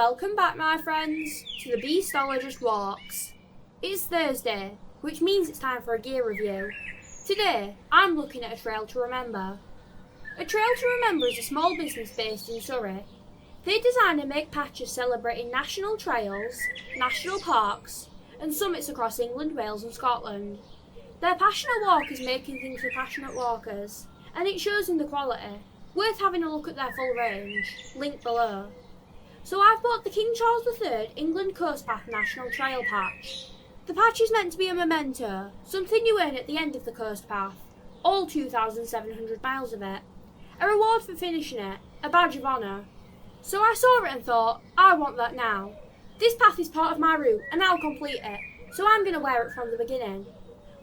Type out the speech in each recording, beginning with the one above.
Welcome back, my friends, to the Beastologist walks. It's Thursday, which means it's time for a gear review. Today, I'm looking at a trail to remember. A Trail to Remember is a small business based in Surrey. They design and make patches celebrating national trails, national parks, and summits across England, Wales and Scotland. Their passionate walk is making things for passionate walkers, and it shows in the quality. Worth having a look at their full range, link below. So I've bought the King Charles III England Coast Path National Trail Patch. The patch is meant to be a memento, something you earn at the end of the coast path, all 2,700 miles of it. A reward for finishing it, a badge of honour. So I saw it and thought, I want that now. This path is part of my route and I'll complete it, so I'm going to wear it from the beginning.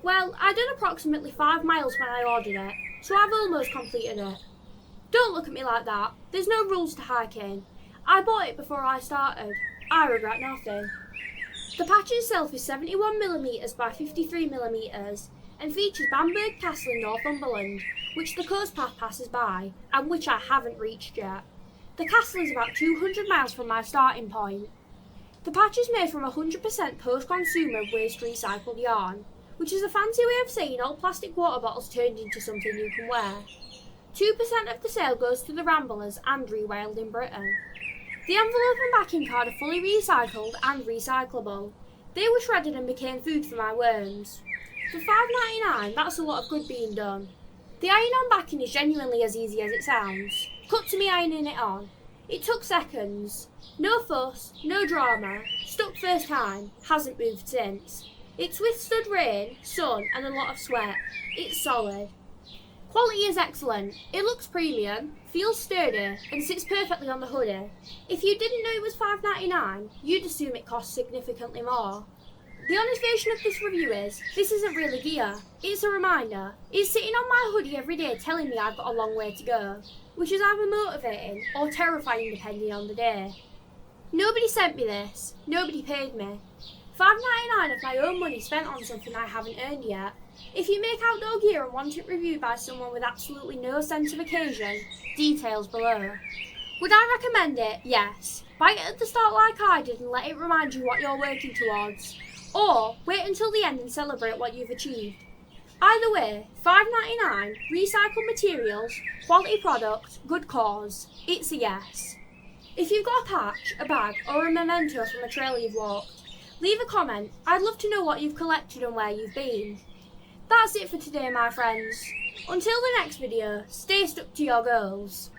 Well, I did approximately 5 miles when I ordered it, so I've almost completed it. Don't look at me like that, there's no rules to hiking. I bought it before I started. I regret nothing. The patch itself is 71mm by 53mm and features Bamburgh Castle in Northumberland, which the coast path passes by and which I haven't reached yet. The castle is about 200 miles from my starting point. The patch is made from 100% post-consumer waste recycled yarn, which is a fancy way of saying all plastic water bottles turned into something you can wear. 2% of the sale goes to the Ramblers and Rewilding Britain. The envelope and backing card are fully recycled and recyclable. They were shredded and became food for my worms. For $5.99, that's a lot of good being done. The iron-on backing is genuinely as easy as it sounds. Cut to me ironing it on. It took seconds. No fuss, no drama. Stuck first time, hasn't moved since. It's withstood rain, sun and a lot of sweat. It's solid. Quality is excellent. It looks premium, feels sturdy and sits perfectly on the hoodie. If you didn't know it was $5.99, you'd assume it costs significantly more. The honest version of this review is, this isn't really gear, it's a reminder. It's sitting on my hoodie every day telling me I've got a long way to go, which is either motivating or terrifying depending on the day. Nobody sent me this, nobody paid me. $5.99 of my own money spent on something I haven't earned yet. If you make outdoor gear and want it reviewed by someone with absolutely no sense of occasion, details below. Would I recommend it? Yes. Buy it at the start like I did and let it remind you what you're working towards. Or wait until the end and celebrate what you've achieved. Either way, $5.99, recycled materials, quality product, good cause. It's a yes. If you've got a patch, a bag or a memento from a trail you've walked, leave a comment. I'd love to know what you've collected and where you've been. That's it for today, my friends. Until the next video, stay stuck to your goals.